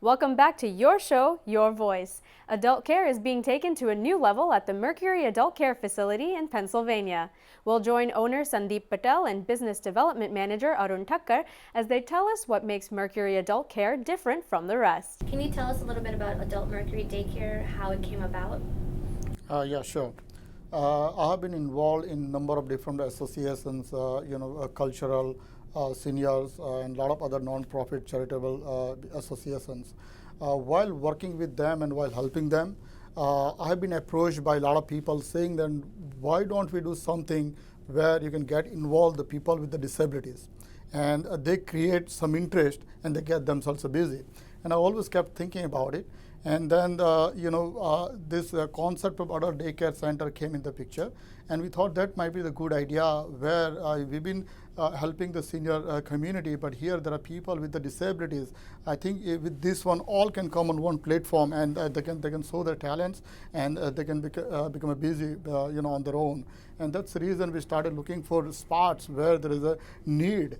Welcome back to your show, Your Voice. Adult care is being taken to a new level at the Mercury Adult Care Facility in Pennsylvania. We'll join owner Sandeep Patel and Business Development Manager Arun Thakkar as they tell us what makes Mercury Adult Care different from the rest. Can you tell us a little bit about Adult Mercury Daycare, how it came about? Yeah, sure. I have been involved in a number of different associations, cultural, seniors, and a lot of other non-profit charitable associations. While working with them and while helping them, I have been approached by a lot of people saying that why don't we do something where you can get involved the people with the disabilities, and they create some interest and they get themselves busy. And I always kept thinking about it. And then, this concept of adult daycare center came in the picture, and we thought that might be the good idea where we've been helping the senior community, but here there are people with the disabilities. I think with this one, all can come on one platform, and they can show their talents, and they can become a busy, on their own. And that's the reason we started looking for spots where there is a need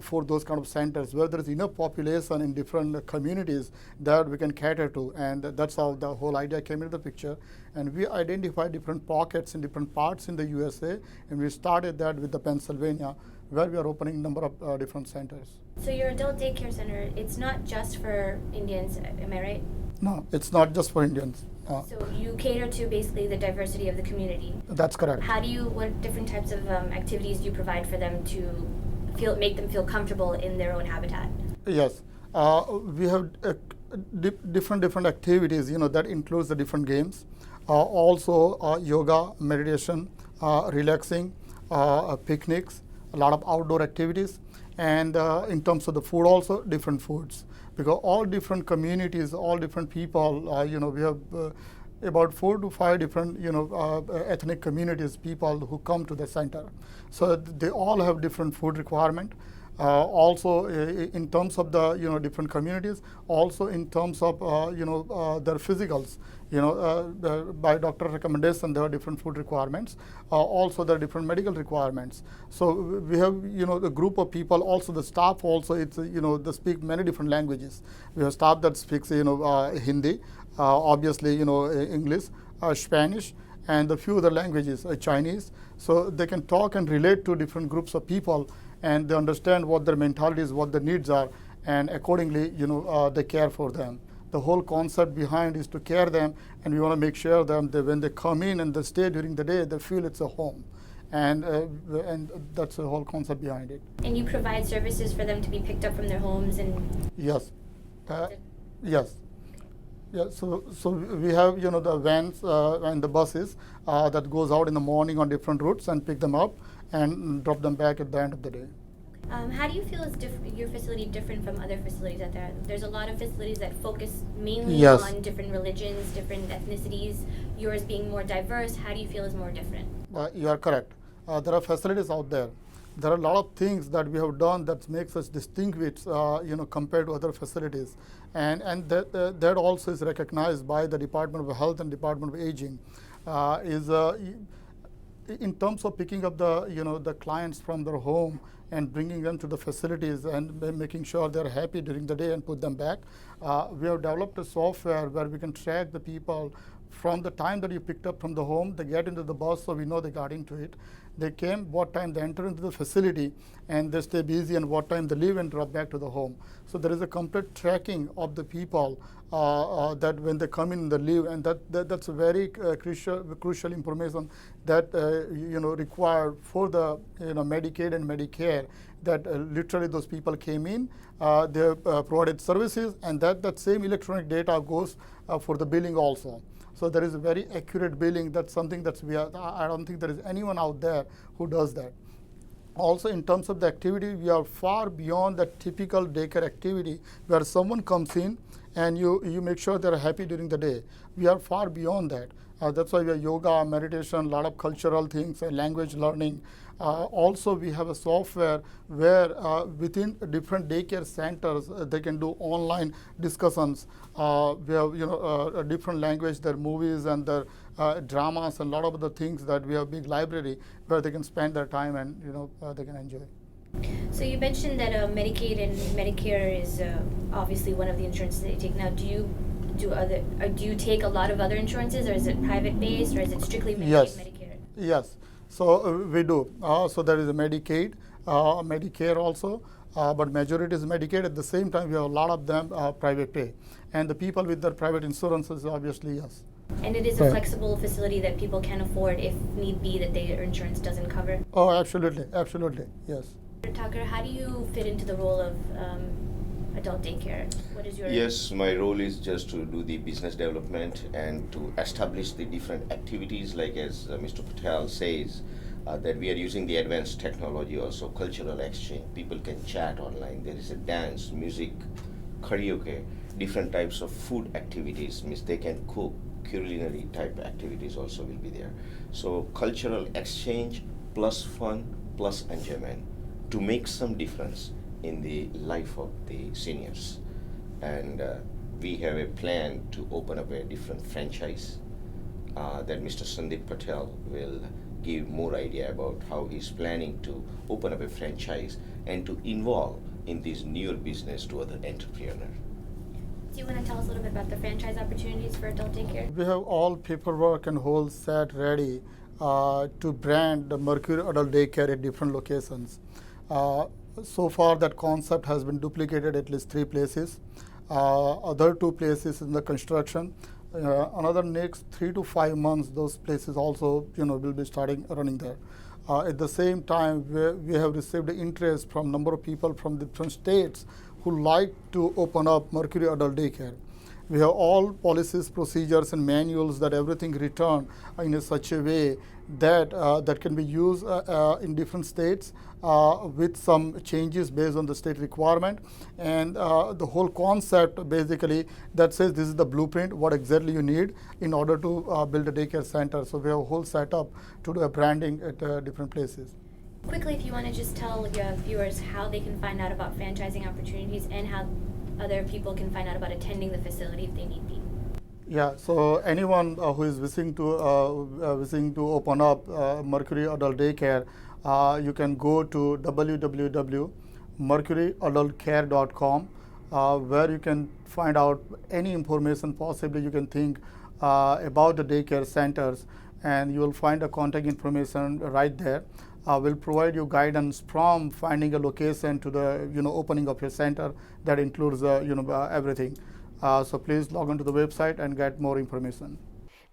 for those kind of centers, where there is enough population in different communities that we can cater to. And that's how the whole idea came into the picture. And we identified different pockets in different parts in the USA, and we started that with the Pennsylvania, where we are opening a number of different centers. So your adult daycare center, it's not just for Indians, am I right? No, it's not just for Indians. So you cater to basically the diversity of the community. That's correct. What different types of activities do you provide for them to make them feel comfortable in their own habitat? Yes, we have different activities. That includes the different games, also yoga, meditation, relaxing, picnics, a lot of outdoor activities, and in terms of the food, also different foods, because all different communities, all different people. We have about 4 to 5 different ethnic communities, people who come to the center. So they all have different food requirement. Also in terms of the different communities, also in terms of their physicals, by doctor recommendation there are different food requirements. Also there are different medical requirements. So we have the group of people, also the staff, also it's they speak many different languages. We have staff that speaks Hindi, obviously English, Spanish, and a few other languages, Chinese. So they can talk and relate to different groups of people, and they understand what their mentality is, what their needs are, and accordingly they care for them. The whole concept behind is to care them, and we want to make sure that when they come in and they stay during the day, they feel it's a home. And that's the whole concept behind it. And you provide services for them to be picked up from their homes and... Yes. Yes. Yeah, so we have the vans and the buses that goes out in the morning on different routes and pick them up and drop them back at the end of the day. How do you feel is your facility different from other facilities out there? There's a lot of facilities that focus mainly on different religions, different ethnicities. Yours being more diverse, how do you feel is more different? You are correct. There are facilities out there. There are a lot of things that we have done that makes us distinguished, compared to other facilities, and that also is recognized by the Department of Health and Department of Aging. In terms of picking up the clients from their home and bringing them to the facilities and making sure they're happy during the day and put them back, we have developed a software where we can track the people from the time that you picked up from the home. They get into the bus, so we know they got into it. They came, what time they enter into the facility, and they stay busy, and what time they leave and drop back to the home. So there is a complete tracking of the people that when they come in, they leave, and that's a very crucial information that required for the Medicaid and Medicare. That literally those people came in, they provided services, and that same electronic data goes for the billing also. So there is a very accurate billing. That's something that I don't think there is anyone out there who does that. Also, in terms of the activity, we are far beyond the typical daycare activity where someone comes in and you make sure they're happy during the day. We are far beyond that. That's why we have yoga, meditation, a lot of cultural things, language learning. Also, we have a software where within different daycare centers, they can do online discussions. We have a different language, their movies and their dramas and a lot of other things that we have big library where they can spend their time and they can enjoy. So you mentioned that Medicaid and Medicare is obviously one of the insurances that you take. Now, do you take a lot of other insurances, or is it private based, or is it strictly Medicaid, Yes. Medicare? Yes, so we do. So there is a Medicaid, Medicare also, but majority is Medicaid. At the same time, we have a lot of them private pay, and the people with their private insurances, obviously, yes. And it is a flexible facility that people can afford if need be that their insurance doesn't cover. Oh, absolutely, absolutely, yes. Tucker, how do you fit into the role of adult daycare? What is your Yes, my role is just to do the business development and to establish the different activities, like as Mr. Patel says, that we are using the advanced technology also, cultural exchange. People can chat online. There is a dance, music, karaoke, different types of food activities. Means they can cook, culinary type activities also will be there. So cultural exchange plus fun plus enjoyment to make some difference in the life of the seniors. And we have a plan to open up a different franchise that Mr. Sandeep Patel will give more idea about how he's planning to open up a franchise and to involve in this newer business to other entrepreneurs. Do you want to tell us a little bit about the franchise opportunities for adult daycare? We have all paperwork and whole set ready to brand the Mercury Adult Daycare at different locations. So far, that concept has been duplicated at least 3 places. Other 2 places in the construction. Another next 3 to 5 months, those places also, will be starting running there. At the same time, we have received interest from number of people from different states who like to open up Mercury Adult Daycare. We have all policies, procedures, and manuals that everything returned in a such a way that that can be used in different states with some changes based on the state requirement. And the whole concept basically that says this is the blueprint, what exactly you need in order to build a daycare center. So we have a whole setup to do a branding at different places. Quickly, if you want to just tell your viewers how they can find out about franchising opportunities and how other people can find out about attending the facility if they need be. Yeah, so anyone who is wishing to open up Mercury Adult Daycare, you can go to www.mercuryadultcare.com, where you can find out any information possibly you can think about the daycare centers, and you will find the contact information right there. Will provide you guidance from finding a location to the opening of your center. That includes everything. So please log on to the website and get more information.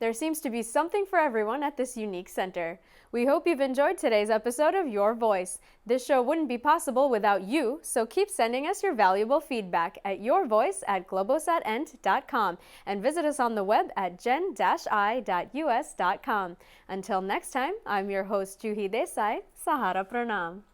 There seems to be something for everyone at this unique center. We hope you've enjoyed today's episode of Your Voice. This show wouldn't be possible without you, so keep sending us your valuable feedback at yourvoice@globosatend.com and visit us on the web at gen-i.us.com. Until next time, I'm your host Juhi Desai. Sahara Pranam.